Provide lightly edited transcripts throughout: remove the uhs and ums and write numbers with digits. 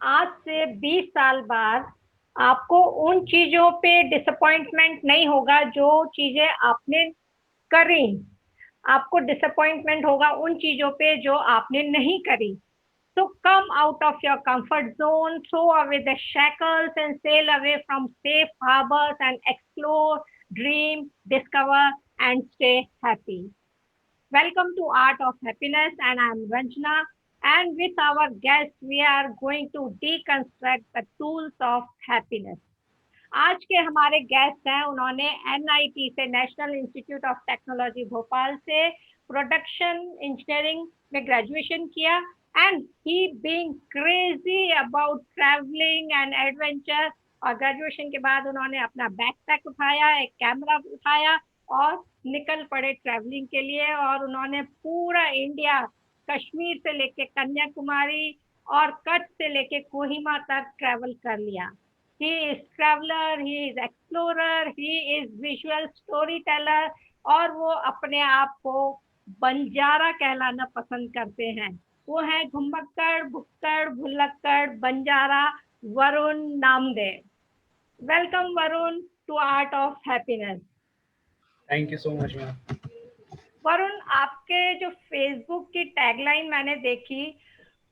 आज से 20 साल बाद आपको उन चीजों पे डिसअपॉइंटमेंट नहीं होगा जो चीजें आपने करी। आपको डिसअपॉइंटमेंट होगा उन चीजों पे जो आपने नहीं करी। So come out of your comfort zone, throw away the shackles and sail away from safe harbors and explore, dream, discover and stay happy. Welcome to Art of Happiness, and I'm Ranjana. And with our guest, we are going to deconstruct the tools of happiness. आज के हमारे guest हैं, उन्होंने NIT से, national institute of technology Bhopal से production engineering में graduation किया। And he being crazy about travelling and adventure, और ग्रेजुएशन के बाद उन्होंने अपना बैकपैक उठाया, एक कैमरा उठाया और निकल पड़े ट्रैवलिंग के लिए। और उन्होंने पूरा इंडिया, कश्मीर से लेके कन्याकुमारी और कच्छ से लेके कोहिमा तक ट्रैवल कर लिया। He is traveler, he is explorer, he is visual storyteller, और वो अपने आप को बंजारा कहलाना पसंद करते हैं। वो है घुमक्कड़, भुक्कड़, भुल्लक्कड़, बंजारा Varun Namdev. Welcome Varun to Art of Happiness. Thank you so much ma'am. Varun, आपके जो फेसबुक की टैगलाइन मैंने देखी,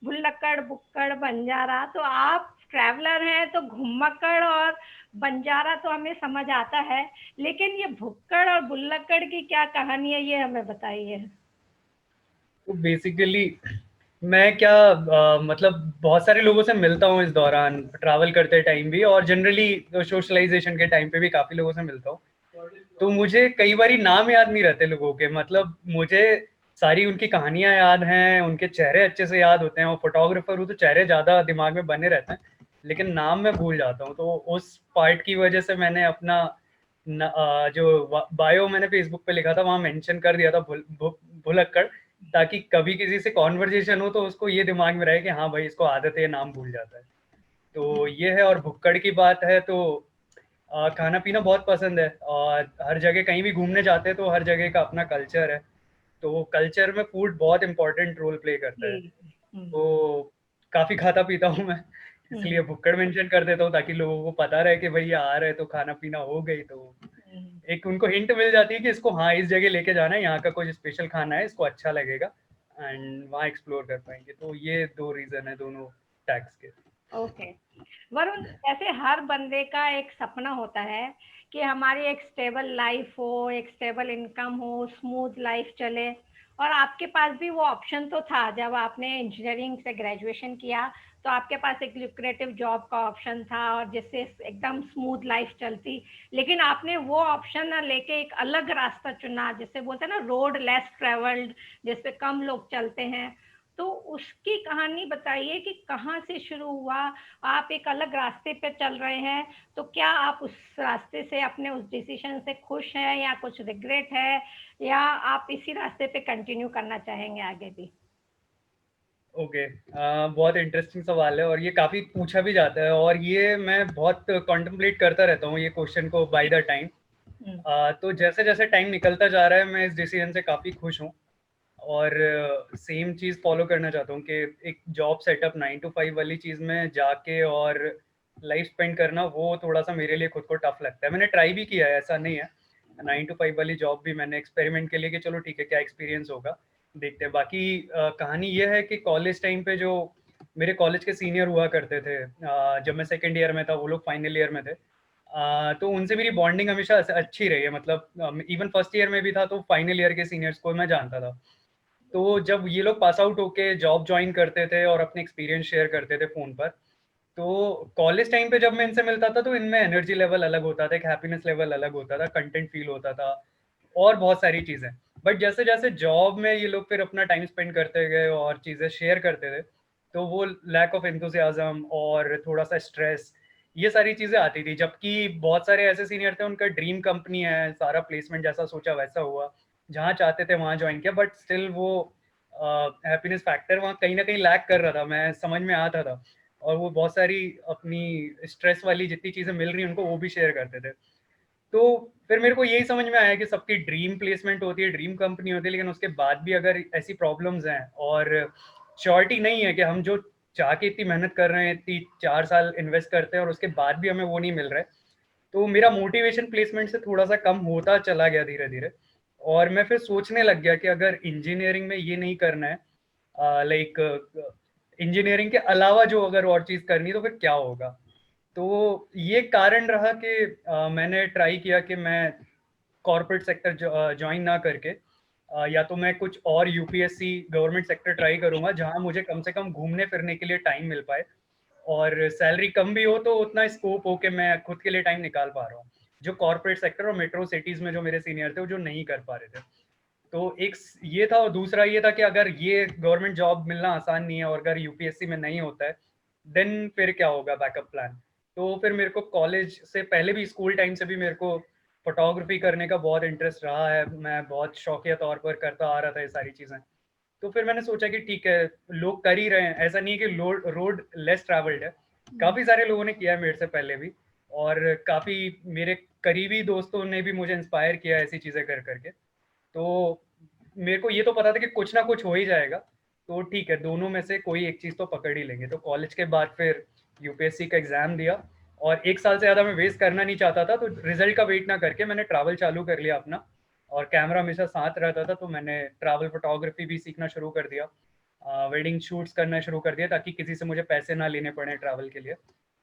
भुल्लक्कड़, बुक्कड़, बंजारा, तो आप ट्रैवलर हैं तो घुमक्कड़ और बंजारा तो हमें समझ आता है, लेकिन ये भुक्कड़ और बुल्लक्कड़ की क्या कहानी है, ये हमें बताइए। तो बेसिकली मैं क्या मतलब बहुत सारे लोगों से मिलता हूँ इस दौरान, ट्रैवल करते टाइम भी, और जनरली सोशलाइजेशन के टाइम पे भी काफ़ी लोगों से मिलता हूँ। तो मुझे कई बारी नाम याद नहीं रहते लोगों के, मतलब मुझे सारी उनकी कहानियां याद हैं, उनके चेहरे अच्छे से याद होते हैं, और फोटोग्राफर हूँ तो चेहरे ज़्यादा दिमाग में बने रहते हैं, लेकिन नाम मैं भूल जाता हूँ। तो उस पार्ट की वजह से मैंने अपना जो बायो मैंने फेसबुक पे लिखा था वहाँ मेंशन कर दिया था भुलक्कड़, ताकि कभी किसी से कॉन्वर्जेशन हो तो उसको ये दिमाग में रहे कि हाँ भाई इसको आदत है, ये नाम भूल जाता है। तो ये है। और भुक्कड़ की बात है तो खाना पीना बहुत पसंद है, और हर जगह कहीं भी घूमने जाते हैं तो हर जगह का अपना कल्चर है, तो कल्चर में फूड बहुत इंपॉर्टेंट रोल प्ले करता है। जी। हम्म। तो काफ़ी खाता पीता हूँ मैं, इसलिए हम्म। भुक्कड़ मेंशन कर देता हूँ ताकि लोगों को पता रहे कि भाई ये आ रहे हैं तो खाना पीना हो गई, तो हम्म। एक उनको हिंट मिल जाती है कि इसको हाँ इस जगह लेके जाना है, यहाँ का कुछ स्पेशल खाना है, इसको अच्छा लगेगा एंड वहाँ एक्सप्लोर कर पाएंगे। तो ये दो रीज़न है दोनों टैग्स के। ओके वरुण, जैसे हर बंदे का एक सपना होता है कि हमारी एक स्टेबल लाइफ हो, एक स्टेबल इनकम हो, स्मूथ लाइफ चले। और आपके पास भी वो ऑप्शन तो था जब आपने इंजीनियरिंग से ग्रेजुएशन किया, तो आपके पास एक लुक्रेटिव जॉब का ऑप्शन था और जिससे एकदम स्मूथ लाइफ चलती। लेकिन आपने वो ऑप्शन ना लेके एक अलग रास्ता चुना, जिससे बोलते हैं ना, रोड लेस ट्रेवल्ड, जिसपे कम लोग चलते हैं। तो उसकी कहानी बताइए कि कहाँ से शुरू हुआ। आप एक अलग रास्ते पे चल रहे हैं, तो क्या आप उस रास्ते से, अपने उस डिसीजन से खुश हैं या कुछ रिग्रेट है, या आप इसी रास्ते पे कंटिन्यू करना चाहेंगे आगे भी? ओके, बहुत इंटरेस्टिंग सवाल है और ये काफ़ी पूछा भी जाता है, और ये मैं बहुत कॉन्template करता रहता हूँ ये क्वेश्चन को बाय द टाइम। हम्म। तो जैसे जैसे टाइम निकलता जा रहा है मैं इस डिसीजन से काफ़ी खुश हूँ, और सेम चीज़ फॉलो करना चाहता हूँ कि एक जॉब सेटअप 9 to 5 वाली चीज़ में जाके और लाइफ स्पेंड करना, वो थोड़ा सा मेरे लिए खुद को टफ लगता है। मैंने ट्राई भी किया है, ऐसा नहीं है। 9 to 5 वाली जॉब भी मैंने एक्सपेरिमेंट के लिए कि चलो ठीक है क्या एक्सपीरियंस होगा, देखते हैं। बाकी कहानी ये है कि कॉलेज टाइम पे जो मेरे कॉलेज के सीनियर हुआ करते थे, जब मैं सेकेंड ईयर में था वो लोग फाइनल ईयर में थे, तो उनसे मेरी बॉन्डिंग हमेशा अच्छी रही है। मतलब इवन फर्स्ट ईयर में भी था तो फाइनल ईयर के सीनियर्स को मैं जानता था। तो जब ये लोग पास आउट होके जॉब ज्वाइन करते थे और अपने एक्सपीरियंस शेयर करते थे फ़ोन पर, तो कॉलेज टाइम पे जब मैं इनसे मिलता था तो इनमें एनर्जी लेवल अलग होता था, एक हैप्पीनेस लेवल अलग होता था, कंटेंट फील होता था और बहुत सारी चीज़ें। बट जैसे जैसे जॉब में ये लोग फिर अपना टाइम स्पेंड करते गए और चीज़ें शेयर करते थे, तो वो लैक ऑफ एंथुसियाज्म और थोड़ा सा स्ट्रेस, ये सारी चीज़ें आती थी। जबकि बहुत सारे ऐसे सीनियर थे उनका ड्रीम कंपनी है, सारा प्लेसमेंट जैसा सोचा वैसा हुआ, जहाँ चाहते थे वहाँ ज्वाइन किया, बट स्टिल वो हैप्पीनेस फैक्टर वहाँ कहीं ना कहीं लैक कर रहा था, मैं समझ में आता था। और वो बहुत सारी अपनी स्ट्रेस वाली जितनी चीज़ें मिल रही उनको वो भी शेयर करते थे। तो फिर मेरे को यही समझ में आया कि सबकी ड्रीम प्लेसमेंट होती है, ड्रीम कंपनी होती है, लेकिन उसके बाद भी अगर ऐसी प्रॉब्लम्स हैं और श्योरिटी नहीं है कि हम जो चाह के इतनी मेहनत कर रहे हैं, इतनी 4 साल इन्वेस्ट करते हैं और उसके बाद भी हमें वो नहीं मिल रहा है। तो मेरा मोटिवेशन प्लेसमेंट से थोड़ा सा कम होता चला गया धीरे धीरे, और मैं फिर सोचने लग गया कि अगर इंजीनियरिंग में ये नहीं करना है, लाइक इंजीनियरिंग के अलावा जो अगर और चीज़ करनी तो फिर क्या होगा। तो ये कारण रहा कि मैंने ट्राई किया कि मैं कॉर्पोरेट सेक्टर ज्वाइन ना करके या तो मैं कुछ और यूपीएससी गवर्नमेंट सेक्टर ट्राई करूंगा जहां मुझे कम से कम घूमने फिरने के लिए टाइम मिल पाए, और सैलरी कम भी हो तो उतना स्कोप हो कि मैं खुद के लिए टाइम निकाल पा रहा हूँ, जो कॉर्पोरेट सेक्टर और मेट्रो सिटीज में जो मेरे सीनियर थे वो जो नहीं कर पा रहे थे। तो एक ये था, और दूसरा ये था कि अगर ये गवर्नमेंट जॉब मिलना आसान नहीं है और अगर यूपीएससी में नहीं होता है देन फिर क्या होगा बैकअप प्लान। तो फिर मेरे को कॉलेज से पहले भी, स्कूल टाइम से भी मेरे को फोटोग्राफी करने का बहुत इंटरेस्ट रहा है, मैं बहुत शौकिया तौर पर करता आ रहा था ये सारी चीज़ें। तो फिर मैंने सोचा कि ठीक है, लोग कर ही रहे हैं, ऐसा नहीं है कि रोड लेस ट्रैवल्ड है, काफ़ी सारे लोगों ने किया है मेरे से पहले भी, और काफ़ी मेरे करीबी दोस्तों ने भी मुझे इंस्पायर किया ऐसी चीज़ें कर करके। तो मेरे को ये तो पता था कि कुछ ना कुछ हो ही जाएगा, तो ठीक है दोनों में से कोई एक चीज़ तो पकड़ ही लेंगे। तो कॉलेज के बाद फिर यूपीएससी का एग्ज़ाम दिया, और 1 साल से ज़्यादा मैं वेस्ट करना नहीं चाहता था, तो रिजल्ट का वेट ना करके मैंने ट्रैवल चालू कर लिया अपना, और कैमरा हमेशा साथ रहता था तो मैंने ट्रैवल फोटोग्राफी भी सीखना शुरू कर दिया, वेडिंग शूट्स करना शुरू कर दिया ताकि किसी से मुझे पैसे ना लेने पड़े ट्रैवल के लिए,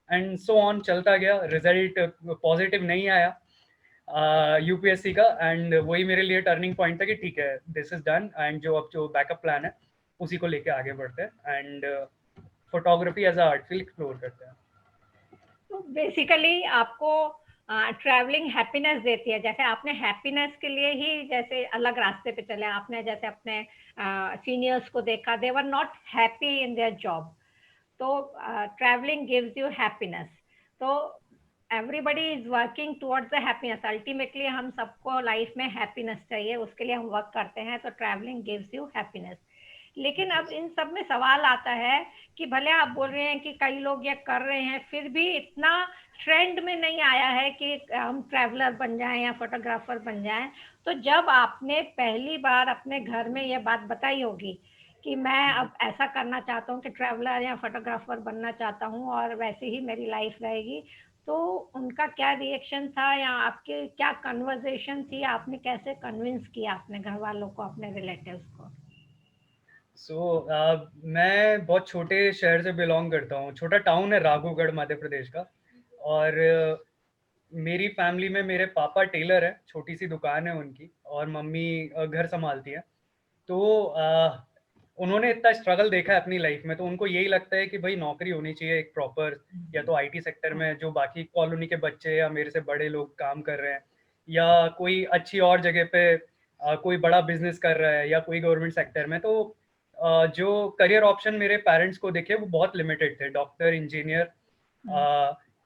एंड सो ऑन चलता गया। रिजल्ट पॉजिटिव नहीं आया यूपीएससी का, एंड वही मेरे लिए टर्निंग पॉइंट था कि ठीक है दिस इज डन, एंड जो अब जो बैकअप प्लान है उसी को लेके आगे बढ़ते हैं, and photography as a art field explore करते हैं। तो बेसिकली आपको ट्रैवलिंग हैप्पीनेस देती है, जैसे आपने हैप्पीनेस के लिए ही जैसे अलग रास्ते पे चले, आपने जैसे अपने सीनियर्स को देखा, they were not happy in their job, तो ट्रैवलिंग गिव्स यू हैप्पीनेस। तो everybody is working towards the happiness, ultimately हम सबको लाइफ में हैप्पीनेस चाहिए, उसके लिए हम वर्क करते हैं, तो ट्रैवलिंग गिव्स यू हैप्पीनेस। लेकिन अब इन सब में सवाल आता है कि भले आप बोल रहे हैं कि कई लोग ये कर रहे हैं, फिर भी इतना ट्रेंड में नहीं आया है कि हम ट्रैवलर बन जाएं या फोटोग्राफर बन जाएं। तो जब आपने पहली बार अपने घर में ये बात बताई होगी कि मैं अब ऐसा करना चाहता हूँ कि ट्रैवलर या फोटोग्राफर बनना चाहता हूँ और वैसे ही मेरी लाइफ रहेगी, तो उनका क्या रिएक्शन था या आपके क्या कन्वर्सेशन थी, आपने कैसे कन्विंस किया अपने घर वालों को, अपने रिलेटिव्स को? मैं बहुत छोटे शहर से बिलोंग करता हूँ, छोटा टाउन है राघोगढ़ मध्य प्रदेश का, और मेरी फैमिली में मेरे पापा टेलर है, छोटी सी दुकान है उनकी, और मम्मी घर संभालती है। तो उन्होंने इतना स्ट्रगल देखा है अपनी लाइफ में, तो उनको यही लगता है कि भाई नौकरी होनी चाहिए एक प्रॉपर, या तो आईटी सेक्टर में जो बाकी कॉलोनी के बच्चे या मेरे से बड़े लोग काम कर रहे हैं, या कोई अच्छी और जगह पे कोई बड़ा बिजनेस कर रहा है, या कोई गवर्नमेंट सेक्टर में। तो जो करियर ऑप्शन मेरे पेरेंट्स को दिखे वो बहुत लिमिटेड थे, डॉक्टर, इंजीनियर,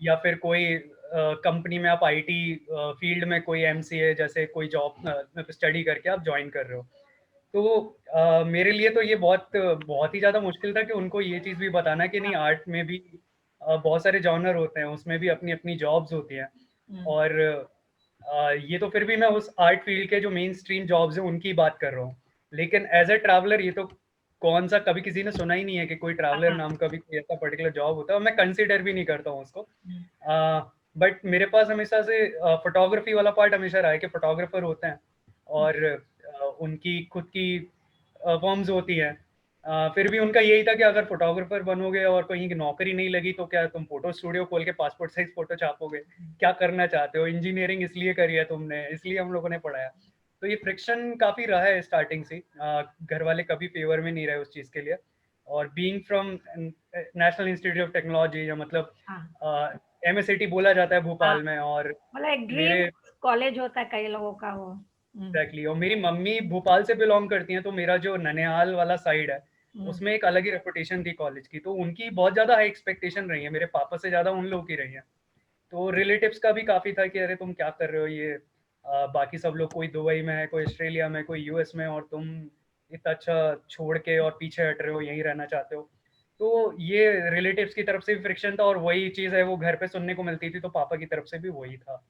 या फिर कोई कंपनी में आप आईटी फील्ड में कोई एमसीए जैसे कोई जॉब स्टडी करके आप ज्वाइन कर रहे हो। तो मेरे लिए तो ये बहुत बहुत ही ज़्यादा मुश्किल था कि उनको ये चीज़ भी बताना कि नहीं, आर्ट में भी बहुत सारे जॉनर होते हैं, उसमें भी अपनी अपनी जॉब्स होती हैं, और ये तो फिर भी मैं उस आर्ट फील्ड के जो मेन स्ट्रीम जॉब्स हैं उनकी बात कर रहा हूँ, लेकिन एज अ ट्रैवलर ये तो कौन सा, कभी किसी ने सुना ही नहीं है कि कोई ट्रैवलर नाम का भी कोई ऐसा पर्टिकुलर जॉब होता है, और मैं कंसिडर भी नहीं करता हूँ उसको। बट मेरे पास हमेशा से फोटोग्राफी वाला पार्ट हमेशा रहा है कि फोटोग्राफर होते हैं, और उनकी खुद की फॉर्म्स होती हैं। फिर भी उनका यही था कि अगर फोटोग्राफर बनोगे और कहीं की नौकरी नहीं लगी तो क्या तुम फोटो स्टूडियो खोल के पासपोर्ट साइज फोटो छापोगे, क्या करना चाहते हो, इंजीनियरिंग इसलिए करी है तुमने, इसलिए हम लोगों ने पढ़ाया। तो ये फ्रिक्शन काफ़ी रहा है स्टार्टिंग से, घर वाले कभी फेवर में नहीं रहे उस चीज़ के लिए। और being from national institute of technology, या मतलब हाँ, एमएसआईटी बोला जाता है हाँ, भोपाल में, और मतलब एक ड्रीम मेरे कॉलेज होता है कई लोगों का वो। एग्जैक्टली, और मेरी मम्मी भोपाल से बिलोंग करती हैं, तो मेरा जो ननिहाल वाला साइड है हम्म, उसमें एक अलग ही रेपुटेशन थी कॉलेज की, तो उनकी बहुत ज़्यादा हाई एक्सपेक्टेशन रही है, मेरे पापा से ज़्यादा उन लोगों की रही है। तो रिलेटिव्स का भी काफ़ी था कि अरे तुम क्या कर रहे हो ये, बाकी सब लोग कोई दुबई में है, कोई ऑस्ट्रेलिया में, कोई यूएस में, और तुम इतना अच्छा छोड़ के और पीछे हट रहे हो, यहीं रहना चाहते हो। तो ये रिलेटिव्स की तरफ से भी फ्रिक्शन था, और वही चीज़ है वो घर पे सुनने को मिलती थी, तो पापा की तरफ से भी वही था।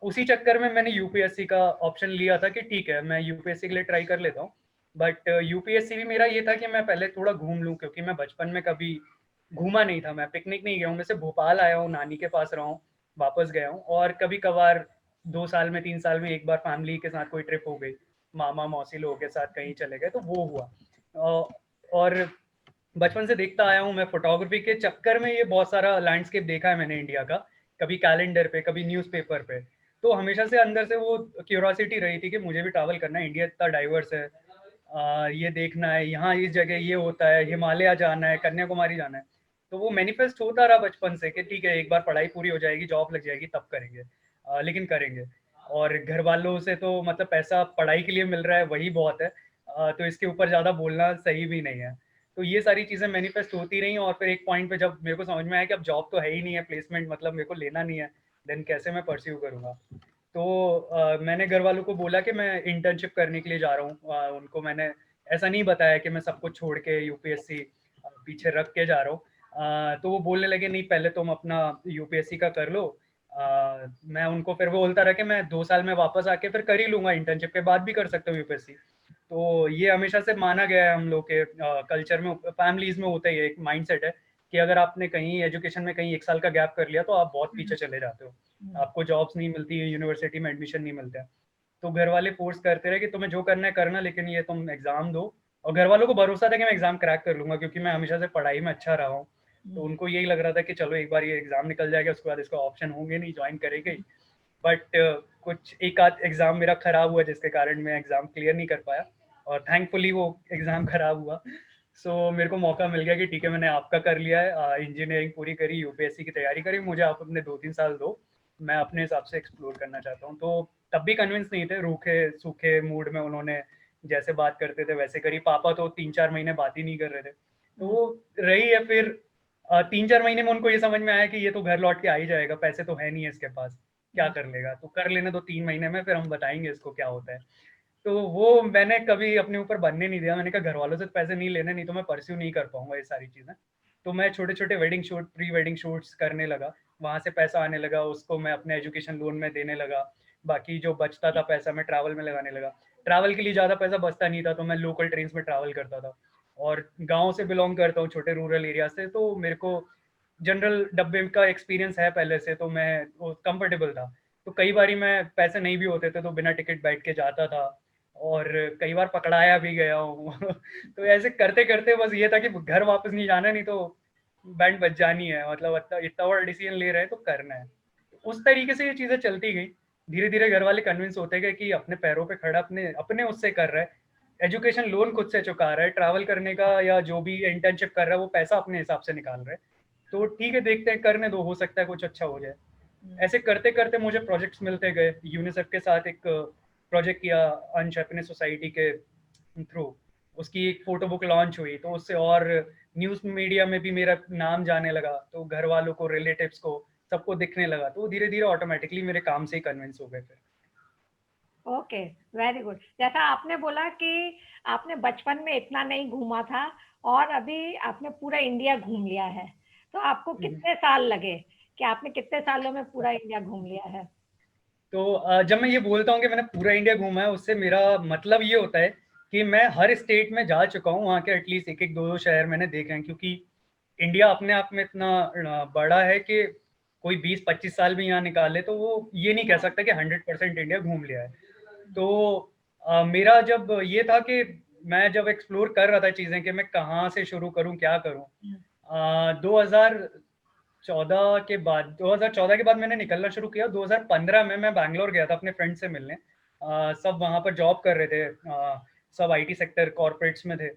उसी चक्कर में मैंने यूपीएससी का ऑप्शन लिया था कि ठीक है मैं यूपीएससी के लिए ट्राई कर लेता हूँ, बट यूपीएससी भी मेरा ये था कि मैं पहले थोड़ा घूम लूँ, क्योंकि मैं बचपन में कभी घूमा नहीं था, मैं पिकनिक नहीं गया हूँ। मैं सिर्फ भोपाल आया हूँ, नानी के पास रहा हूँ, वापस गया हूँ, और कभी कभार 2 साल में 3 साल में एक बार फैमिली के साथ कोई ट्रिप हो गई, मामा मौसी लोगों के साथ कहीं चले गए, तो वो हुआ। और बचपन से देखता आया हूँ मैं, फोटोग्राफी के चक्कर में ये बहुत सारा लैंडस्केप देखा है मैंने इंडिया का, कभी कैलेंडर पे, कभी न्यूज़पेपर पे। तो हमेशा से अंदर से वो क्यूरोसिटी रही थी कि मुझे भी ट्रैवल करना है, इंडिया इतना डाइवर्स है, ये देखना है, यहाँ इस जगह ये होता है, हिमालय जाना है, कन्याकुमारी जाना है। तो वो मैनिफेस्ट होता रहा बचपन से कि ठीक है, एक बार पढ़ाई पूरी हो जाएगी, जॉब लग जाएगी, तब करेंगे, लेकिन करेंगे। और घर वालों से तो मतलब पैसा पढ़ाई के लिए मिल रहा है, वही बहुत है, तो इसके ऊपर ज़्यादा बोलना सही भी नहीं है। तो ये सारी चीज़ें मैनिफेस्ट होती रहीं, और फिर एक पॉइंट पे जब मेरे को समझ में आया कि अब जॉब तो है ही नहीं है, प्लेसमेंट मतलब मेरे को लेना नहीं है, देन कैसे मैं परस्यू करूँगा। तो मैंने घर वालों को बोला कि मैं इंटर्नशिप करने के लिए जा रहा हूँ। उनको मैंने ऐसा नहीं बताया कि मैं सब कुछ छोड़ के यूपीएससी पीछे रख के जा रहा हूँ। तो वो बोलने लगे नहीं, पहले तुम अपना यूपीएससी का कर लो। मैं उनको फिर वो बोलता रहा कि मैं 2 साल में वापस आके फिर कर ही लूँगा, इंटर्नशिप के बाद भी कर सकता हूँ यूपीएससी। तो ये हमेशा से माना गया है हम लोग के कल्चर में, फैमिलीज में होता ही है, एक माइंडसेट है कि अगर आपने कहीं एजुकेशन में कहीं 1 साल का गैप कर लिया तो आप बहुत पीछे चले जाते हो, आपको जॉब्स नहीं मिलती, यूनिवर्सिटी में एडमिशन नहीं मिलता है। तो घर वाले फोर्स करते रहे कि तुम्हें जो करना है करना, लेकिन ये तुम एग्जाम दो। और घर वालों को भरोसा था कि मैं एग्जाम क्रैक कर लूंगा, क्योंकि मैं हमेशा से पढ़ाई में अच्छा रहा हूँ। तो उनको यही लग रहा था कि चलो एक बार ये एग्जाम निकल जाएगा, उसके बाद इसका ऑप्शन होंगे नहीं, ज्वाइन करेंगे ही। बट कुछ एक आध एग्जाम मेरा खराब हुआ, जिसके कारण मैं एग्जाम क्लियर नहीं कर पाया, और थैंकफुली वो एग्जाम खराब हुआ। सो मेरे को मौका मिल गया कि ठीक है, मैंने आपका कर लिया है, इंजीनियरिंग पूरी करी, यूपीएससी की तैयारी करी, मुझे आप अपने 2-3 साल दो, मैं अपने हिसाब से एक्सप्लोर करना चाहता हूँ। तो तब भी कन्विंस नहीं थे, रूखे सूखे मूड में उन्होंने जैसे बात करते थे वैसे करी। पापा तो 3-4 महीने बात ही नहीं कर रहे थे, तो वो रही है। फिर 3-4 महीने में उनको ये समझ में आया कि ये तो घर लौट के आ ही जाएगा, पैसे तो है नहीं है इसके पास, क्या कर लेगा, तो कर लेने दो 3 महीने में, फिर हम बताएंगे इसको क्या होता है। तो वो मैंने कभी अपने ऊपर बनने नहीं दिया, मैंने कहा घर वालों से पैसे नहीं लेने, नहीं तो मैं परस्यू नहीं कर पाऊंगा ये सारी चीज़ें। तो मैं छोटे छोटे wedding shoot, pre wedding shoots करने लगा, वहाँ से पैसा आने लगा, उसको मैं अपने एजुकेशन लोन में देने लगा। बाकी जो बचता था पैसा मैं ट्रैवल में लगाने लगा। ट्रैवल के लिए ज़्यादा पैसा बचता नहीं था, तो मैं लोकल ट्रेन में ट्रैवल करता था। और गाँव से बिलोंग करता हूँ, छोटे रूरल एरिया से, तो मेरे को जनरल डब्बे का एक्सपीरियंस है पहले से, तो मैं वो कंफर्टेबल था। तो कई बारी मैं पैसे नहीं भी होते थे तो बिना टिकट बैठ के जाता था, और कई बार पकड़ाया भी गया हूँ। तो ऐसे करते करते बस ये था कि घर वापस नहीं जाना, नहीं तो बैंड बज जानी है, मतलब इतना इतना बड़ा डिसीजन ले रहे हैं तो करना है। उस तरीके से ये चीज़ें चलती गई। धीरे धीरे घर वाले कन्विंस होते गए कि अपने पैरों पे खड़ा, अपने अपने उससे कर रहा है, एजुकेशन लोन खुद से चुका रहा है, ट्रैवल करने का या जो भी इंटर्नशिप कर रहा है वो पैसा अपने हिसाब से निकाल रहा है, तो ठीक है, देखते हैं, करने दो, हो सकता है कुछ अच्छा हो जाए। ऐसे करते करते मुझे प्रोजेक्ट्स मिलते गए। यूनिसेफ के साथ एक प्रोजेक्ट किया, अंश हैप्पीनेस सोसाइटी के थ्रू, उसकी एक फोटो बुक लॉन्च हुई, तो उससे और न्यूज़ मीडिया में भी मेरा नाम जाने लगा, तो घर वालों को, रिलेटिव्स को, सबको दिखने लगा, तो धीरे धीरे ऑटोमेटिकली मेरे काम से ही कन्विंस हो गए फिर। Okay, very good. जैसा आपने बोला कि आपने बचपन में इतना नहीं घूमा था और अभी आपने पूरा इंडिया घूम लिया है, तो आपको कितने साल लगे कि आपने कितने सालों में पूरा इंडिया घूम लिया है? तो जब मैं ये बोलता हूँ कि मैंने पूरा इंडिया घूमा है, उससे मेरा मतलब ये होता है कि मैं हर स्टेट में जा चुका हूँ, वहाँ के एटलीस्ट एक एक दो दो शहर मैंने देखे हैं, क्योंकि इंडिया अपने आप में इतना बड़ा है कि कोई 20-25 साल भी यहाँ निकाले तो वो ये नहीं कह सकता कि 100% इंडिया घूम लिया है। तो मेरा जब ये था कि मैं जब एक्सप्लोर कर रहा था चीज़ें कि मैं कहाँ से शुरू करूँ, क्या करूँ, 2014 के बाद, 2014 के बाद मैंने निकलना शुरू किया। 2015 में मैं बैंगलोर गया था अपने फ्रेंड से मिलने। सब वहाँ पर जॉब कर रहे थे, सब आईटी सेक्टर कॉर्पोरेट्स में थे।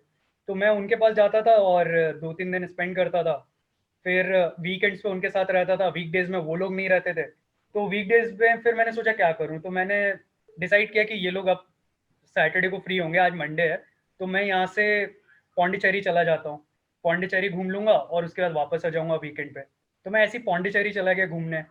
तो मैं उनके पास जाता था और 2-3 दिन स्पेंड करता था। फिर वीकेंड्स पे उनके साथ रहता था, वीकडेज में वो लोग नहीं रहते थे। तो वीकडेज में फिर मैंने सोचा क्या करूँ, तो मैंने डिसाइड किया कि ये लोग अब सैटरडे को फ्री होंगे, आज मंडे है, तो मैं यहाँ से पौंडीचेरी चला जाता हूँ, पौंडीचेरी घूम लूंगा और उसके बाद वापस आ जाऊंगा वीकेंड पे। तो मैं ऐसी पौंडीचेरी चला गया घूमने,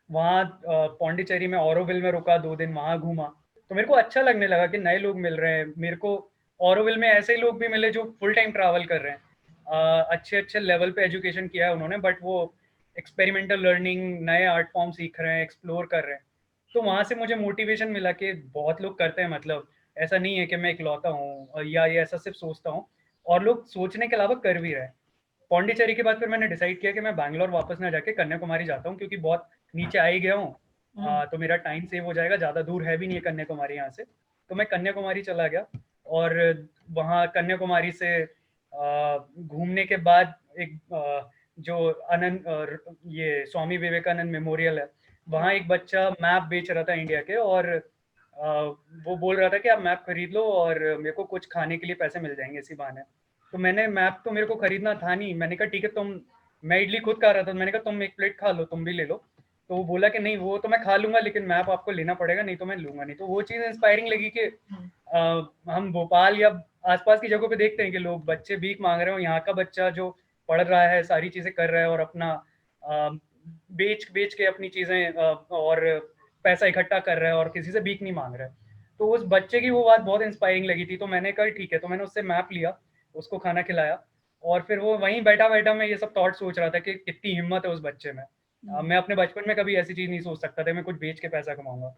वहाँ पौंडीचेरी में ऑरोविल में रुका, 2 दिन वहाँ घूमा। तो मेरे को अच्छा लगने लगा कि नए लोग मिल रहे हैं मेरे को। ऑरोविल में ऐसे ही लोग भी मिले जो फुल टाइम ट्रैवल कर रहे हैं, अच्छे अच्छे लेवल पे एजुकेशन किया है उन्होंने, बट वो एक्सपेरिमेंटल लर्निंग, नए आर्ट फॉर्म सीख रहे हैं, एक्सप्लोर कर रहे हैं। तो वहाँ से मुझे मोटिवेशन मिला कि बहुत लोग करते हैं, मतलब ऐसा नहीं है कि मैं इकलौता हूँ या ये ऐसा सिर्फ सोचता हूँ, और लोग सोचने के अलावा कर भी रहे हैं। पौंडीचेरी के बाद फिर मैंने डिसाइड किया कि मैं बैंगलोर वापस ना जाके कन्याकुमारी जाता हूँ, क्योंकि बहुत नीचे आ ही गया हूँ। तो मेरा टाइम सेव हो जाएगा, ज़्यादा दूर है भी नहीं है कन्याकुमारी यहाँ से। तो मैं कन्याकुमारी चला गया, और वहाँ कन्याकुमारी से घूमने के बाद एक जो ये स्वामी विवेकानंद मेमोरियल है, वहाँ एक बच्चा मैप बेच रहा था इंडिया के, और वो बोल रहा था कि आप मैप खरीद लो और मेरे को कुछ खाने के लिए पैसे मिल जाएंगे इसी बहाने। तो मैंने मैप तो मेरे को खरीदना था नहीं, मैंने कहा ठीक है तुम, मैं इडली खुद खा रहा था, मैंने कहा तुम एक प्लेट खा लो, तुम भी ले लो। तो वो बोला कि नहीं वो तो मैं खा लूंगा, लेकिन मैप आपको लेना पड़ेगा, नहीं तो मैं लूंगा नहीं। तो वो चीज़ इंस्पायरिंग लगी कि हम भोपाल या आसपास की जगहों पे देखते हैं कि लोग बच्चे भीख मांग रहे हो, यहाँ का बच्चा जो पढ़ रहा है, सारी चीज़ें कर रहा है, और अपना बेच बेच के अपनी चीज़ें और पैसा इकट्ठा कर रहा है, और किसी से भीख नहीं मांग रहा है। तो उस बच्चे की वो बात बहुत इंस्पायरिंग लगी थी, तो मैंने कहा ठीक है, तो मैंने उससे मैप लिया, उसको खाना खिलाया, और फिर वो वहीं बैठा बैठा मैं ये सब थॉट सोच रहा था कि कितनी हिम्मत है उस बच्चे में। मैं अपने बचपन में कभी ऐसी चीज़ नहीं सोच सकता था मैं कुछ बेच के पैसा कमाऊंगा।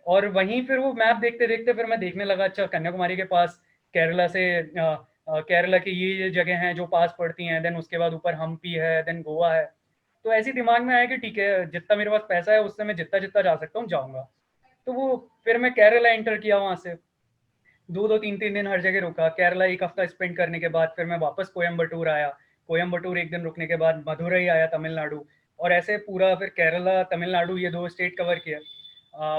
और वहीं फिर वो मैप देखते देखते फिर मैं देखने लगा, अच्छा कन्याकुमारी के पास केरला से केरला की ये जगह हैं जो पास पड़ती हैं, देन उसके बाद ऊपर हम्पी है, देन गोवा है। तो ऐसी दिमाग में आया कि ठीक है, जितना मेरे पास पैसा है उससे मैं जितना जितना जा सकता हूँ जाऊँगा। तो वो फिर मैं केरला एंटर किया, वहाँ से 2-2 3-3 दिन हर जगह रुका। केरला 1 हफ्ता स्पेंड करने के बाद फिर मैं वापस कोयम्बटूर आया। कोयम्बटूर 1 दिन रुकने के बाद मदुरई आया, तमिलनाडु। और ऐसे पूरा फिर केरला, तमिलनाडु, ये 2 स्टेट कवर किया।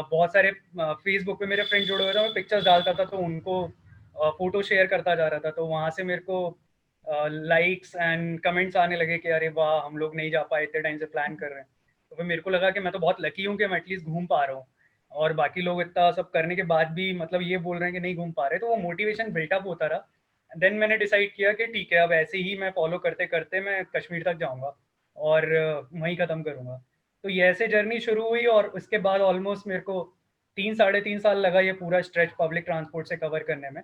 बहुत सारे फेसबुक पे मेरे फ्रेंड जुड़े हुए थे, मैं पिक्चर्स डालता था तो उनको फ़ोटो शेयर करता जा रहा था। तो वहाँ से मेरे को लाइक्स एंड कमेंट्स आने लगे कि अरे वाह! हम लोग नहीं जा पाए, इतने टाइम से प्लान कर रहे हैं। तो फिर मेरे को लगा कि मैं तो बहुत लकी हूँ कि मैं एटलीस्ट घूम पा रहा हूँ। और बाकी लोग इतना सब करने के बाद भी मतलब ये बोल रहे हैं कि नहीं घूम पा रहे, तो वो मोटिवेशन बिल्टअप होता रहा। देन मैंने डिसाइड किया कि ठीक है, अब ऐसे ही मैं फॉलो करते करते मैं कश्मीर तक जाऊंगा, और वहीं ख़त्म करूंगा। तो ये ऐसे जर्नी शुरू हुई, और उसके बाद ऑलमोस्ट मेरे को 3 साढ़े 3 साल लगा ये पूरा स्ट्रेच पब्लिक ट्रांसपोर्ट से कवर करने में।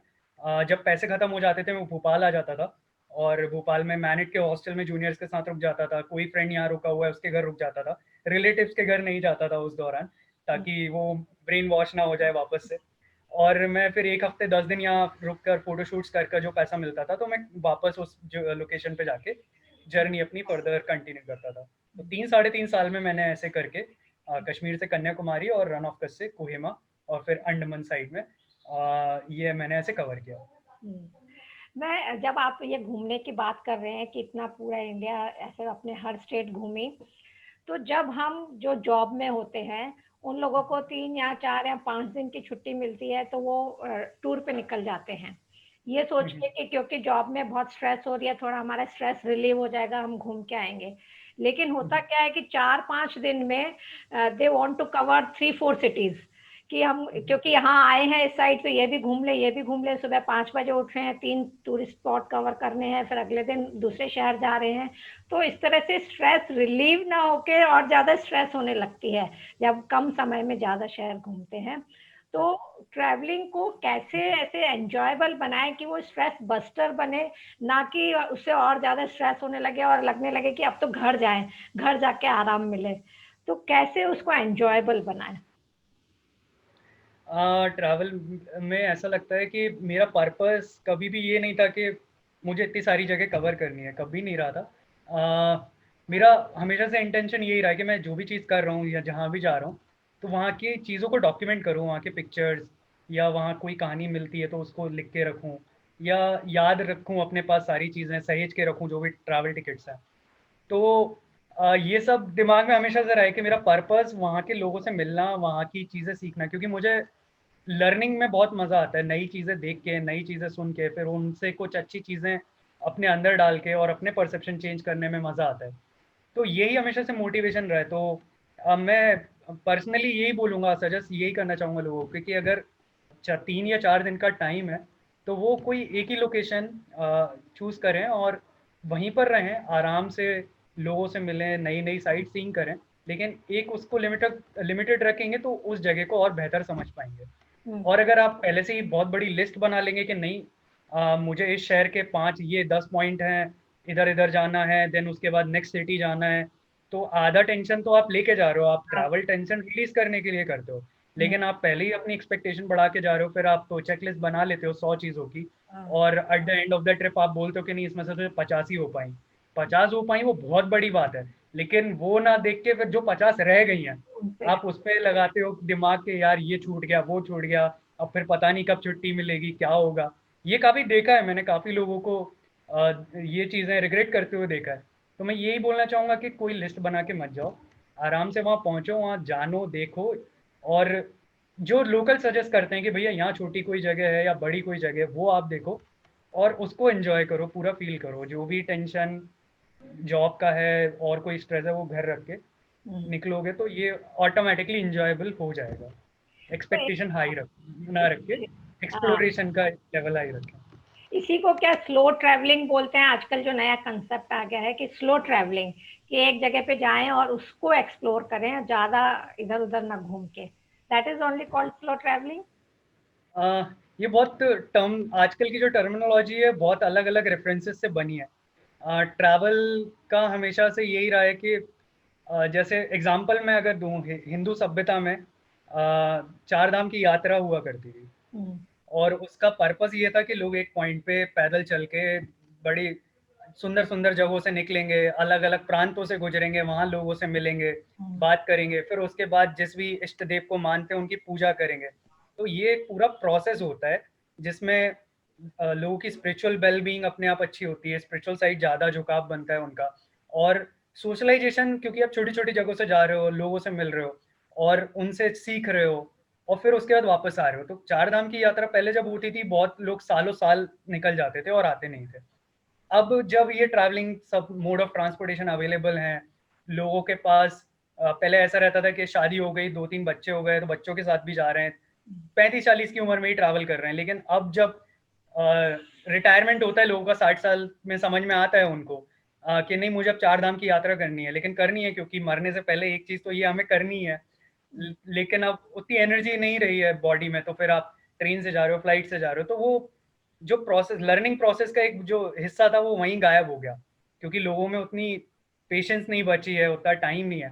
जब पैसे ख़त्म हो जाते थे मैं भोपाल आ जाता था, और भोपाल में मैनेट के हॉस्टल में जूनियर्स के साथ रुक जाता था। कोई फ्रेंड यहाँ रुका हुआ है उसके घर रुक जाता था, रिलेटिव्स के घर नहीं जाता था उस दौरान, ताकि वो ब्रेन वॉश ना हो जाए वापस से। और मैं फिर 1 हफ्ते 10 दिन यहाँ रुक कर फ़ोटोशूट्स कर कर जो पैसा मिलता था, तो मैं वापस उस जो लोकेशन पे जाके जर्नी अपनी फर्दर कंटिन्यू करता था। तो 3 साढ़े 3 साल में मैंने ऐसे करके कश्मीर से कन्याकुमारी और रन ऑफ कच्छ से कोहिमा और फिर अंडमान साइड में ये मैंने ऐसे कवर किया। मैं जब आप ये घूमने की बात कर रहे हैं कि इतना पूरा इंडिया ऐसे अपने हर स्टेट घूमी, तो जब हम जो जॉब में होते हैं उन लोगों को 3 या 4 या 5 दिन की छुट्टी मिलती है तो वो टूर पे निकल जाते हैं, ये सोच के कि क्योंकि जॉब में बहुत स्ट्रेस हो रही है, थोड़ा हमारा स्ट्रेस रिलीव हो जाएगा, हम घूम के आएंगे। लेकिन होता क्या है कि 4-5 दिन में they want to cover 3-4 cities, कि हम क्योंकि यहाँ आए हैं इस साइड तो ये भी घूम ले, ये भी घूम ले। सुबह 5 बजे उठ रहे हैं, 3 टूरिस्ट स्पॉट कवर करने हैं, फिर अगले दिन दूसरे शहर जा रहे हैं। तो इस तरह से स्ट्रेस रिलीव ना होके और ज्यादा स्ट्रेस होने लगती है जब कम समय में ज्यादा शहर घूमते हैं। तो ट्रैवलिंग को कैसे ऐसे एंजॉयबल बनाए कि वो स्ट्रेस बस्टर बने, ना कि उससे और ज्यादा स्ट्रेस होने लगे और लगने लगे कि अब तो घर जाएं, घर जाके आराम मिले। तो कैसे उसको एंजॉयबल बनाए? ट्रैवल में ऐसा लगता है कि मेरा पर्पस कभी भी ये नहीं था कि मुझे इतनी सारी जगह कवर करनी है, कभी नहीं रहा था। मेरा हमेशा से इंटेंशन यही रहा है कि मैं जो भी चीज़ कर रहा हूँ या जहाँ भी जा रहा हूँ, तो वहाँ की चीज़ों को डॉक्यूमेंट करूँ, वहाँ के पिक्चर्स, या वहाँ कोई कहानी मिलती है तो उसको लिख के रखूँ, या याद रखूँ अपने पास सारी चीज़ें सहेज के रखूँ जो भी ट्रैवल टिकट्स हैं। तो ये सब दिमाग में हमेशा से रहा है कि मेरा पर्पस वहाँ के लोगों से मिलना, वहाँ की चीज़ें सीखना, क्योंकि मुझे लर्निंग में बहुत मज़ा आता है, नई चीज़ें देख के, नई चीज़ें सुन के, फिर उनसे कुछ अच्छी चीज़ें अपने अंदर डाल के और अपने परसेप्शन चेंज करने में मज़ा आता है। तो यही हमेशा से मोटिवेशन रहा है। तो मैं पर्सनली यही बोलूँगा, सजेस्ट यही करना चाहूँगा लोगों को कि अगर 3 या 4 दिन का टाइम है, तो वो कोई एक ही लोकेशन चूज़ करें और वहीं पर रहें, आराम से लोगों से मिलें, नई-नई साइट सीइंग करें। लेकिन एक उसको लिमिटेड लिमिटेड रखेंगे तो उस जगह को और बेहतर समझ पाएँगे। और अगर आप पहले से ही बहुत बड़ी लिस्ट बना लेंगे कि नहीं, मुझे इस शहर के 5 ये 10 पॉइंट हैं, इधर-इधर जाना है, देन उसके बाद नेक्स्ट सिटी जाना है, तो आधा टेंशन तो आप लेके जा रहे हो, आप ट्रैवल टेंशन रिलीज़ करने के लिए करते हो। लेकिन आप पहले ही अपनी एक्सपेक्टेशन बढ़ा के जा रहे हो, फिर आप तो चेकलिस्ट बना लेते हो 100 चीज़ों की, और at the end of the trip आप बोलते हो कि नहीं इसमें से तो 50 ही हो पाई, 50 हो पाई वो बहुत बड़ी बात है, लेकिन वो ना देख के फिर जो 50 रह गई हैं आप उस पर लगाते हो दिमाग के, यार ये छूट गया वो छूट गया, अब फिर पता नहीं कब छुट्टी मिलेगी क्या होगा। ये काफ़ी देखा है मैंने, काफ़ी लोगों को ये चीज़ें रिग्रेट करते हुए देखा है। तो मैं यही बोलना चाहूँगा कि कोई लिस्ट बना के मत जाओ, आराम से वहाँ पहुँचो, वहाँ जानो देखो, और जो लोकल सजेस्ट करते हैं कि भैया यहाँ छोटी कोई जगह है या बड़ी कोई जगह है, वो आप देखो और उसको एंजॉय करो, पूरा फील करो। जो भी टेंशन जॉब का है और कोई स्ट्रेस है वो घर रख के निकलोगे तो ये ऑटोमेटिकली इंजॉयबल हो जाएगा। एक्सपेक्टेशन हाई रख ना रख के, एक्सप्लोरेशन का लेवल हाई रखें। इसी को क्या स्लो ट्रैवलिंग बोलते हैं, आजकल जो नया कंसेप्ट आ गया है कि स्लो ट्रैवलिंग, कि एक जगह पे जाएं और उसको एक्सप्लोर करें, ज्यादा इधर उधर ना घूम के, that is only called slow travelling. ये बहुत टर्म, आजकल की जो टर्मिनोलॉजी है बहुत अलग अलग रेफरेंसेस से बनी है। ट्रैवल का हमेशा से यही रहा है कि जैसे एग्जांपल मैं अगर दूं, हिंदू सभ्यता में चार धाम की यात्रा हुआ करती थी, और उसका पर्पस ये था कि लोग एक पॉइंट पे पैदल चल के बड़ी सुंदर सुंदर जगहों से निकलेंगे, अलग अलग प्रांतों से गुजरेंगे, वहाँ लोगों से मिलेंगे, बात करेंगे, फिर उसके बाद जिस भी इष्ट देव को मानते हैं उनकी पूजा करेंगे। तो ये एक पूरा प्रोसेस होता है जिसमें लोगों की स्पिरिचुअल वेलबींग अपने आप अच्छी होती है, स्पिरिचुअल साइड ज़्यादा झुकाव बनता है उनका, और सोशलाइजेशन, क्योंकि आप छोटी छोटी जगहों से जा रहे हो, लोगों से मिल रहे हो और उनसे सीख रहे हो, और फिर उसके बाद वापस आ रहे हो। तो चार धाम की यात्रा पहले जब होती थी बहुत लोग सालों साल निकल जाते थे और आते नहीं थे। अब जब ये ट्रैवलिंग सब मोड ऑफ ट्रांसपोर्टेशन अवेलेबल हैं लोगों के पास, पहले ऐसा रहता था कि शादी हो गई, 2-3 बच्चे हो गए तो बच्चों के साथ भी जा रहे हैं, 35-40 की उम्र में ही ट्रैवल कर रहे हैं। लेकिन अब जब रिटायरमेंट होता है लोगों का 60 साल में, समझ में आता है उनको कि नहीं मुझे अब चार धाम की यात्रा करनी है, लेकिन करनी है क्योंकि मरने से पहले एक चीज़ तो ये हमें करनी है। लेकिन अब उतनी एनर्जी नहीं रही है बॉडी में, तो फिर आप ट्रेन से जा रहे हो, फ्लाइट से जा रहे हो, तो वो जो प्रोसेस, लर्निंग प्रोसेस का एक जो हिस्सा था वो वहीं गायब हो गया, क्योंकि लोगों में उतनी पेशेंस नहीं बची है, उतना टाइम नहीं है।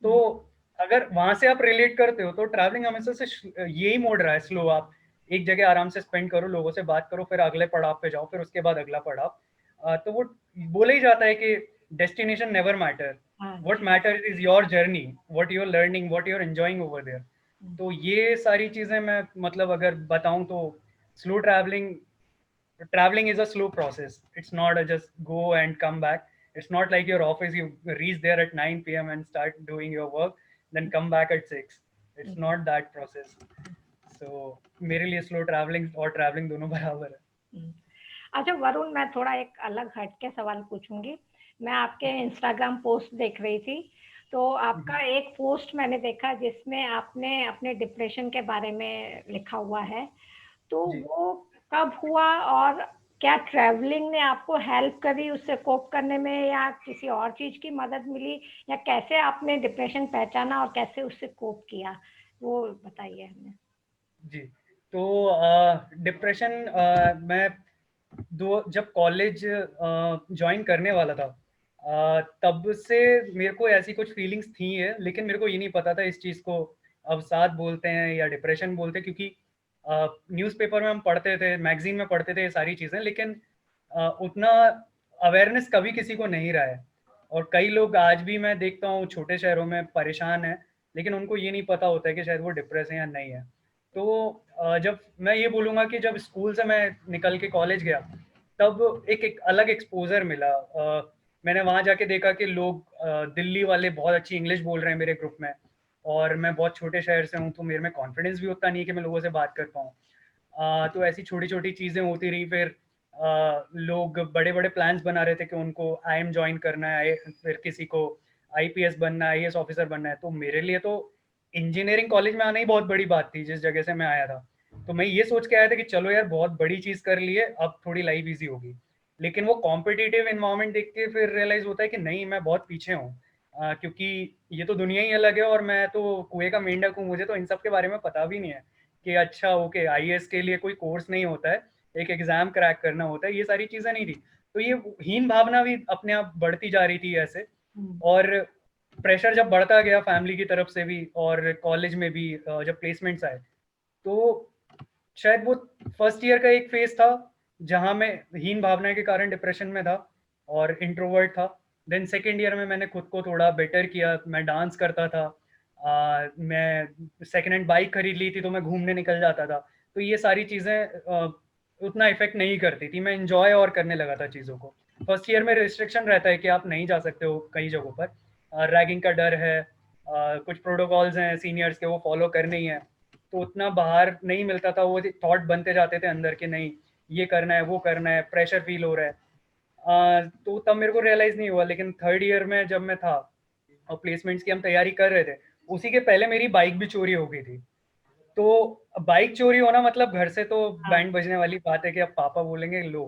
तो अगर वहां से आप रिलेट करते हो तो ट्रैवलिंग हमेशा से यही मोड रहा है, स्लो। आप एक जगह आराम से स्पेंड करो, लोगों से बात करो, फिर अगले पड़ाव पे जाओ, फिर उसके बाद अगला पड़ाव। तो वो बोला ही जाता है कि destination never matter, what matter is your journey, what you are learning, what you are enjoying over there. तो ये सारी चीजें मैं मतलब अगर बताऊं तो slow traveling is a slow process. It's not a just go and come back. It's not like your office, you reach there at 9 p.m. and start doing your work, then come back at 6. It's not that process. So मेरे लिए slow travelling और travelling दोनों बराबर है। अच्छा वरुण, मैं थोड़ा एक अलग हटके सवाल पूछूंगी। मैं आपके इंस्टाग्राम पोस्ट देख रही थी, तो आपका एक पोस्ट मैंने देखा जिसमें आपने अपने डिप्रेशन के बारे में लिखा हुआ है, तो जी। वो कब हुआ और क्या ट्रैवलिंग ने आपको हेल्प करी उससे कोप करने में, या किसी और चीज की मदद मिली, या कैसे आपने डिप्रेशन पहचाना और कैसे उससे कोप किया, वो बताइए हमें। जी, तो डिप्रेशन मैं जब कॉलेज ज्वाइन करने वाला था तब से मेरे को ऐसी कुछ फीलिंग्स थी है, लेकिन मेरे को ये नहीं पता था इस चीज़ को अवसाद बोलते हैं या डिप्रेशन बोलते हैं, क्योंकि न्यूज़पेपर में हम पढ़ते थे, मैगजीन में पढ़ते थे ये सारी चीज़ें, लेकिन उतना अवेयरनेस कभी किसी को नहीं रहा है। और कई लोग आज भी मैं देखता हूँ छोटे शहरों में परेशान हैं, लेकिन उनको ये नहीं पता होता है कि शायद वो डिप्रेस है या नहीं है। तो जब मैं ये बोलूँगा कि जब स्कूल से मैं निकल के कॉलेज गया तब एक अलग एक्सपोज़र मिला। मैंने वहाँ जाके देखा कि लोग दिल्ली वाले बहुत अच्छी इंग्लिश बोल रहे हैं मेरे ग्रुप में, और मैं बहुत छोटे शहर से हूँ तो मेरे में कॉन्फिडेंस भी उतना नहीं है कि मैं लोगों से बात कर पाऊँ। तो ऐसी छोटी-छोटी चीज़ें होती रही। फिर लोग बड़े-बड़े प्लान्स बना रहे थे कि उनको आईएम जॉइन करना है, फिर किसी को आईपीएस बनना है, आईएएस ऑफिसर बनना है। तो मेरे लिए तो इंजीनियरिंग कॉलेज में आना ही बहुत बड़ी बात थी जिस जगह से मैं आया था। तो मैं ये सोच के आया था कि चलो यार बहुत बड़ी चीज़ कर ली है, अब थोड़ी लाइफ ईज़ी होगी। लेकिन वो कॉम्पिटिटिव एनवायरनमेंट देख के फिर रियलाइज़ होता है कि नहीं, मैं बहुत पीछे हूँ। क्योंकि ये तो दुनिया ही अलग है और मैं तो कुएँ का मेंढक हूँ, मुझे तो इन सब के बारे में पता भी नहीं है कि अच्छा ओके आईएएस के लिए कोई कोर्स नहीं होता है, एक एग्ज़ाम क्रैक करना होता है, ये सारी चीज़ें नहीं थी। तो ये हीन भावना भी अपने आप बढ़ती जा रही थी ऐसे। और प्रेशर जब बढ़ता गया फैमिली की तरफ से भी और कॉलेज में भी जब प्लेसमेंट्स आए, तो शायद वो फर्स्ट ईयर का एक फेज था जहाँ मैं हीन भावना के कारण डिप्रेशन में था और इंट्रोवर्ट था। देन सेकेंड ईयर में मैंने खुद को थोड़ा बेटर किया, मैं डांस करता था, मैं सेकेंड हैंड बाइक खरीद ली थी तो मैं घूमने निकल जाता था। तो ये सारी चीज़ें उतना इफेक्ट नहीं करती थी, मैं इंजॉय और करने लगा था चीज़ों को। फर्स्ट ईयर में रिस्ट्रिक्शन रहता है कि आप नहीं जा सकते हो कई जगहों पर, रैगिंग का डर है, कुछ प्रोटोकॉल्स हैं सीनियर्स के वो फॉलो करने ही हैं, तो उतना बाहर नहीं मिलता था। वो थॉट बनते जाते थे अंदर कि नहीं ये करना है वो करना है, प्रेशर फील हो रहा है। तो तब मेरे को रियलाइज़ नहीं हुआ, लेकिन थर्ड ईयर में जब मैं था और प्लेसमेंट्स की हम तैयारी कर रहे थे, उसी के पहले मेरी बाइक भी चोरी हो गई थी। तो बाइक चोरी होना मतलब घर से तो बैंड बजने वाली बात है कि अब पापा बोलेंगे लो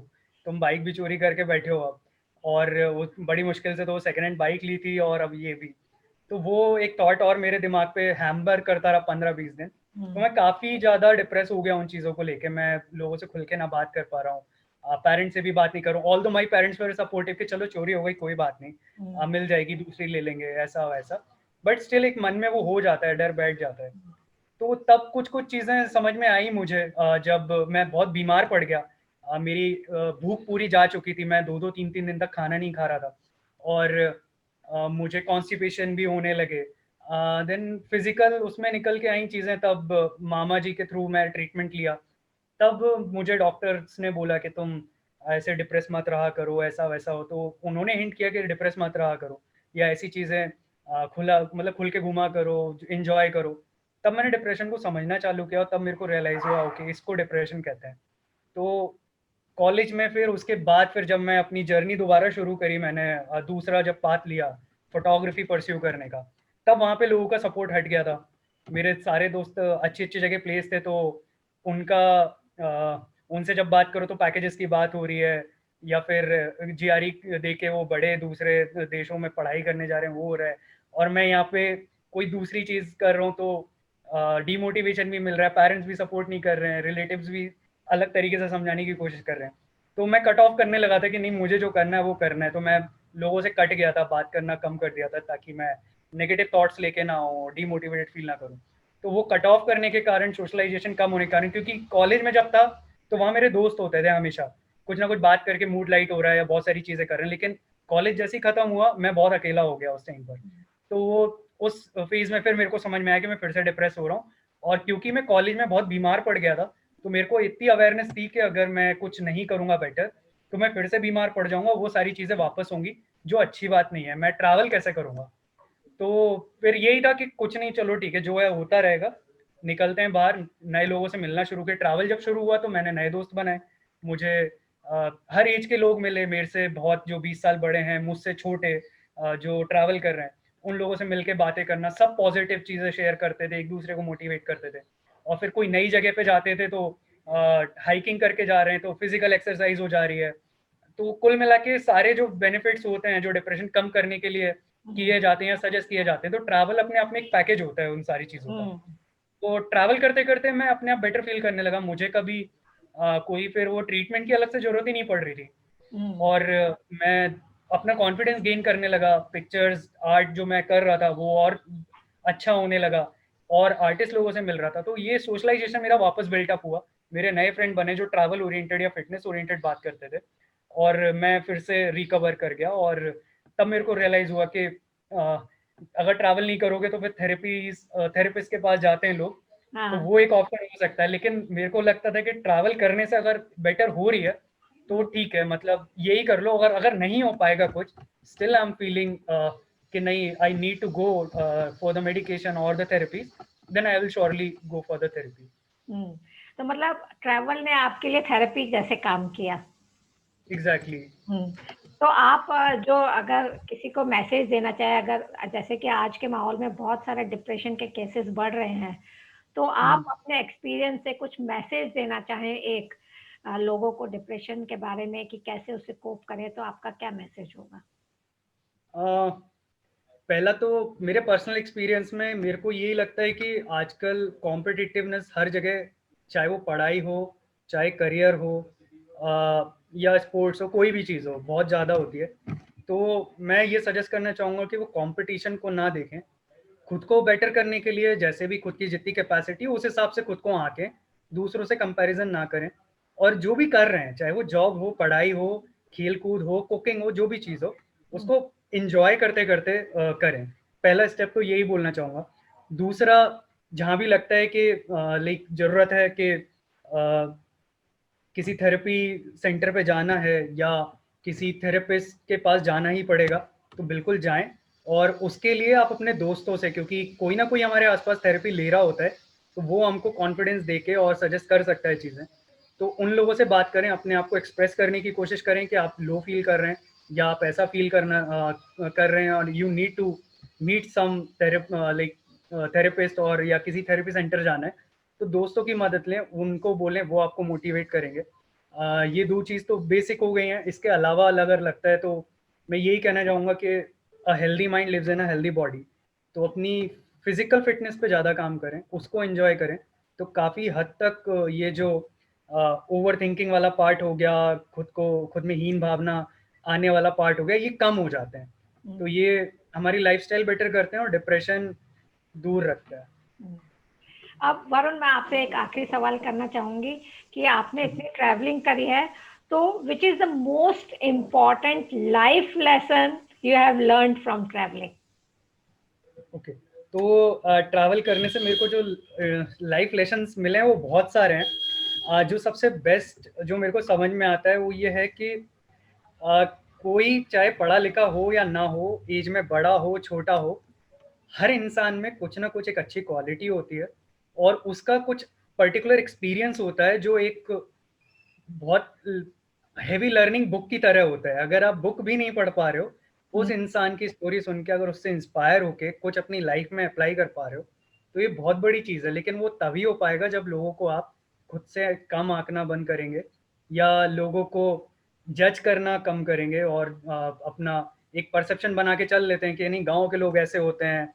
तुम बाइक भी चोरी करके बैठे हो अब, और वो बड़ी मुश्किल से तो सेकंड हैंड बाइक ली थी और अब ये भी। तो वो एक थॉट और मेरे दिमाग पे हैम्बर करता रहा 15-20 दिन। तो मैं काफ़ी ज़्यादा डिप्रेस हो गया उन चीज़ों को लेके, मैं लोगों से खुल के ना बात कर पा रहा हूँ, पेरेंट्स से भी बात नहीं कर रहा हूँ। Although my parents were supportive कि चलो चोरी हो गई कोई बात नहीं, मिल जाएगी दूसरी ले लेंगे ऐसा वैसा, बट स्टिल एक मन में वो हो जाता है, डर बैठ जाता है। तो तब कुछ चीज़ें समझ में आई मुझे, जब मैं बहुत बीमार पड़ गया, मेरी भूख पूरी जा चुकी थी, मैं 2-2 3-3 दिन तक खाना नहीं खा रहा था और मुझे कॉन्स्टिपेशन भी होने लगे। देन फिज़िकल उसमें निकल के आई चीज़ें, तब मामा जी के थ्रू मैं ट्रीटमेंट लिया। तब मुझे डॉक्टर्स ने बोला कि तुम ऐसे डिप्रेस मत रहा करो, ऐसा-वैसा हो, तो उन्होंने हिंट किया कि डिप्रेस मत रहा करो या ऐसी चीज़ें खुला मतलब खुल के घूमा करो, एन्जॉय करो। तब मैंने डिप्रेशन को समझना चालू किया और तब मेरे को रियलाइज़ हुआ ओके इसको डिप्रेशन कहते हैं। तो कॉलेज में फिर उसके बाद फिर जब मैं अपनी जर्नी दोबारा शुरू करी, मैंने दूसरा जब पाथ लिया फ़ोटोग्राफ़ी परस्यू करने का, तब वहाँ पे लोगों का सपोर्ट हट गया था। मेरे सारे दोस्त अच्छी-अच्छी जगह प्लेस थे, तो उनका उनसे जब बात करो तो पैकेजेस की बात हो रही है या फिर जीआरई दे के वो बड़े दूसरे देशों में पढ़ाई करने जा रहे हैं, वो हो रहा है और मैं यहाँ पे कोई दूसरी चीज़ कर रहा हूँ, तो डिमोटिवेशन भी मिल रहा है, पेरेंट्स भी सपोर्ट नहीं कर रहे हैं, रिलेटिव्स भी अलग तरीके से समझाने की कोशिश कर रहे हैं। तो मैं कट ऑफ करने लगा था कि नहीं मुझे जो करना है वो करना है, तो मैं लोगों से कट गया था, बात करना कम कर दिया था ताकि मैं नेगेटिव थॉट्स लेके ना आऊँ, डिमोटिवेटेड फील ना करूँ। तो वो कट ऑफ करने के कारण, सोशलाइजेशन कम होने के कारण, क्योंकि कॉलेज में जब था तो वहाँ मेरे दोस्त होते थे हमेशा, कुछ ना कुछ बात करके मूड लाइट हो रहा है या बहुत सारी चीज़ें कर रहे हैं, लेकिन कॉलेज जैसे ही खत्म हुआ मैं बहुत अकेला हो गया उस टाइम पर। तो वो उस फेज़ में फिर मेरे को समझ में आया कि मैं फिर से डिप्रेस हो रहा हूँ, और क्योंकि मैं कॉलेज में बहुत बीमार पड़ गया था, तो मेरे को इतनी अवेयरनेस थी कि अगर मैं कुछ नहीं करूँगा बेटर, तो मैं फिर से बीमार पड़ जाऊँगा, वो सारी चीज़ें वापस होंगी, जो अच्छी बात नहीं है। मैं ट्रैवल कैसे करूँगा? तो फिर यही था कि कुछ नहीं, चलो ठीक है, जो है होता रहेगा, निकलते हैं बाहर, नए लोगों से मिलना शुरू किया। ट्रैवल जब शुरू हुआ तो मैंने नए दोस्त बनाए, मुझे हर एज के लोग मिले, मेरे से बहुत जो 20 साल बड़े हैं, मुझसे छोटे, जो ट्रैवल कर रहे हैं, उन लोगों से मिलके बातें करना, सब पॉजिटिव चीज़ें शेयर करते थे, एक दूसरे को मोटिवेट करते थे। और फिर कोई नई जगह पे जाते थे तो हाइकिंग करके जा रहे हैं तो फिजिकल एक्सरसाइज हो जा रही है। तो कुल मिला के सारे जो बेनिफिट्स होते हैं, जो डिप्रेशन कम करने के लिए किए जाते हैं या सजेस्ट किए जाते हैं, तो ट्रैवल अपने आप में एक पैकेज होता है उन सारी चीज़ों का। तो ट्रैवल करते-करते मैं अपने आप बेटर फ़ील करने लगा। मुझे कभी कोई फिर वो ट्रीटमेंट की अलग से ज़रूरत ही नहीं पड़ रही थी, और मैं अपना कॉन्फिडेंस गेन करने लगा। पिक्चर्स, आर्ट जो मैं कर रहा था वो और अच्छा होने लगा, और आर्टिस्ट लोगों से मिल रहा था। तो ये सोशलाइज़ेशन मेरा वापस बिल्ट अप हुआ। मेरे नए फ्रेंड बने जो ट्रैवल ओरिएंटेड या फिटनेस ओरिएंटेड बात करते थे, और मैं फिर से रिकवर कर गया। और तब मेरे को रियलाइज़ हुआ कि अगर ट्रैवल नहीं करोगे तो फिर थेरेपिस्ट के पास जाते हैं लोग, तो वो एक ऑप्शन हो सकता है। लेकिन मेरे को लगता था कि ट्रैवल करने से अगर बेटर हो रही है तो ठीक है, मतलब यही कर लो। अगर अगर नहीं हो पाएगा कुछ, स्टिल आई एम फीलिंग कि नहीं, I need to go for the medication और the therapy, then I will surely go for the therapy. तो मतलब ट्रैवल ने आपके लिए थेरेपी जैसे काम किया। एग्जैक्टली। तो आप जो अगर किसी को मैसेज देना चाहे, अगर जैसे कि आज के माहौल में बहुत सारे डिप्रेशन के केसेस बढ़ रहे हैं, तो आप अपने एक्सपीरियंस से कुछ मैसेज देना चाहें एक लोगों को डिप्रेशन के बारे में कि कैसे उससे कोप करें, तो आपका क्या मैसेज होगा? पहला तो मेरे पर्सनल एक्सपीरियंस में मेरे को यही लगता है कि आजकल कॉम्पिटिटिवनेस हर जगह, चाहे वो पढ़ाई हो, चाहे करियर हो, या स्पोर्ट्स हो, कोई भी चीज़ हो, बहुत ज़्यादा होती है। तो मैं ये सजेस्ट करना चाहूँगा कि वो कंपटीशन को ना देखें, खुद को बेटर करने के लिए जैसे भी खुद की जितनी कैपेसिटी हो उस हिसाब से खुद को आंकें, दूसरों से कंपैरिजन ना करें और जो भी कर रहे हैं, चाहे वो जॉब हो, पढ़ाई हो, खेल-कूद हो, कुकिंग हो, जो भी चीज़ हो, उसको एन्जॉय करते-करते करें। पहला स्टेप तो यही बोलना चाहूँगा। दूसरा, जहाँ भी लगता है कि लाइक ज़रूरत है कि किसी थेरेपी सेंटर पे जाना है या किसी थेरेपिस्ट के पास जाना ही पड़ेगा, तो बिल्कुल जाएँ और उसके लिए आप अपने दोस्तों से, क्योंकि कोई ना कोई हमारे आस-पास थेरेपी ले रहा होता है, तो वो हमको कॉन्फिडेंस देके और सजेस्ट कर सकता है चीज़ें। तो उन लोगों से बात करें, अपने आप को एक्सप्रेस करने की कोशिश करें कि आप लो फ़ील कर रहे हैं या आप ऐसा फ़ील कर रहे हैं और you need to meet some therapist और या किसी थेरेपी सेंटर जाना है, तो दोस्तों की मदद लें, उनको बोलें, वो आपको मोटिवेट करेंगे। ये 2 चीज़ तो बेसिक हो गई हैं, इसके अलावा अगर लगता है तो मैं यही कहना चाहूँगा कि a healthy mind lives in a healthy body. तो अपनी फिज़िकल फ़िटनेस पे ज़्यादा काम करें, उसको एन्जॉय करें, तो काफ़ी हद तक ये जो ओवरथिंकिंग वाला पार्ट हो गया, खुद में हीन भावना आने वाला पार्ट हो गया, ये कम हो जाते हैं। तो ये हमारी लाइफ़स्टाइल बेटर करते हैं और डिप्रेशन दूर रखता है। अब वरुण, मैं आपसे एक आखिरी सवाल करना चाहूंगी कि आपने इतनी ट्रैवलिंग करी है, तो which is the most important life lesson you have learn from travelling? Okay, तो ट्रैवल करने से मेरे को जो लाइफ लेसन्स मिले हैं वो बहुत सारे हैं। जो सबसे बेस्ट जो मेरे को समझ में आता है वो ये है कि अ, कोई चाहे पढ़ा लिखा हो या ना हो, एज में बड़ा हो, छोटा हो, हर इंसान में कुछ ना कुछ एक अच्छी क्वालिटी होती है और उसका कुछ पर्टिकुलर एक्सपीरियंस होता है जो एक बहुत हेवी लर्निंग बुक की तरह होता है। अगर आप बुक भी नहीं पढ़ पा रहे हो, उस इंसान की स्टोरी सुन के अगर उससे इंस्पायर होके कुछ अपनी लाइफ में अप्लाई कर पा रहे हो, तो ये बहुत बड़ी चीज़ है। लेकिन वो तभी हो पाएगा जब लोगों को आप खुद से कम आँकना बंद करेंगे या लोगों को जज करना कम करेंगे और अपना एक परसेप्शन बना के चल लेते हैं कि नहीं, गाँव के लोग ऐसे होते हैं,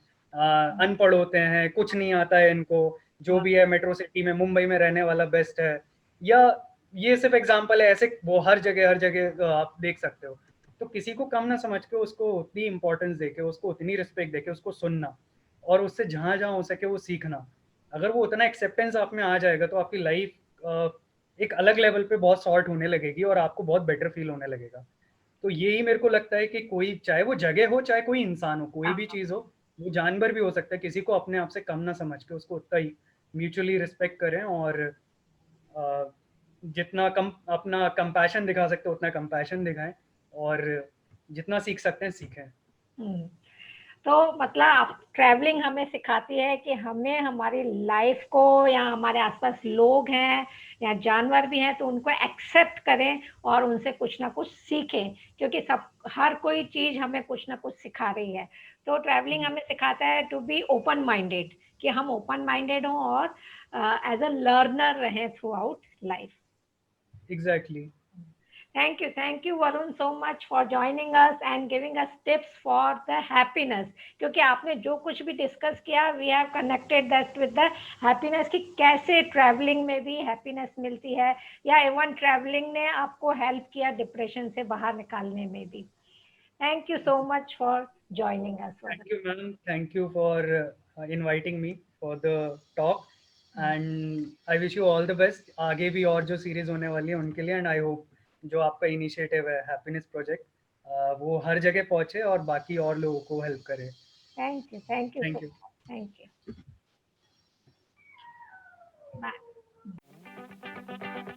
अनपढ़ होते हैं, कुछ नहीं आता है इनको, जो भी है मेट्रो सिटी में, मुंबई में रहने वाला बेस्ट है। या ये सिर्फ एग्जांपल है, ऐसे वो हर जगह आप देख सकते हो। तो किसी को कम ना समझ के उसको उतनी इम्पोर्टेंस देके, उसको उतनी रिस्पेक्ट देके उसको सुनना और उससे जहाँ-जहाँ हो सके वो सीखना। अगर वो उतना एक्सेप्टेंस आप में आ जाएगा तो आपकी लाइफ एक अलग लेवल पे बहुत सॉर्ट होने लगेगी और आपको बहुत बेटर फील होने लगेगा। तो यही मेरे को लगता है कि कोई चाहे वो जगह हो, चाहे कोई इंसान हो, कोई भी चीज़ हो, वो जानवर भी हो सकता है, किसी को अपने आप से कम ना समझ के उसको उतना ही म्यूचुअली रिस्पेक्ट करें और अ, जितना कम अपना कंपैशन दिखा सकते हो उतना कंपैशन दिखाएँ और जितना सीख सकते हैं सीखें। हम्म, तो मतलब आप ट्रैवलिंग हमें सिखाती है कि हमें हमारी लाइफ को, या हमारे आसपास लोग हैं या जानवर भी हैं, तो उनको एक्सेप्ट करें और उनसे कुछ ना कुछ सीखें, क्योंकि सब हर कोई चीज हमें कुछ ना कुछ सिखा रही है। तो ट्रैवलिंग हमें सिखाता है टू बी ओपन माइंडेड, कि हम ओपन माइंडेड हों और एज अ लर्नर रहें through out life. Exactly. Thank you, Varun, so much for joining us and giving us tips for the happiness. क्योंकि आपने जो कुछ भी डिस्कस किया, we have connected that with the happiness, कि कैसे ट्रैवलिंग में भी हैप्पीनेस मिलती है, या इवन ट्रैवलिंग ने आपको हेल्प किया डिप्रेशन से बाहर निकालने में भी। Thank you so much for joining us, Varun. Thank you ma'am, thank you for inviting me for the talk and I wish you all the best. आगे भी और जो सीरीज़ होने वाली है उनके लिए, एंड आई होप जो आपका इनिशिएटिव है हैप्पीनेस प्रोजेक्ट, वो हर जगह पहुँचे और बाकी और लोगों को हेल्प करे। Thank you so thank you. much. Thank you. Bye.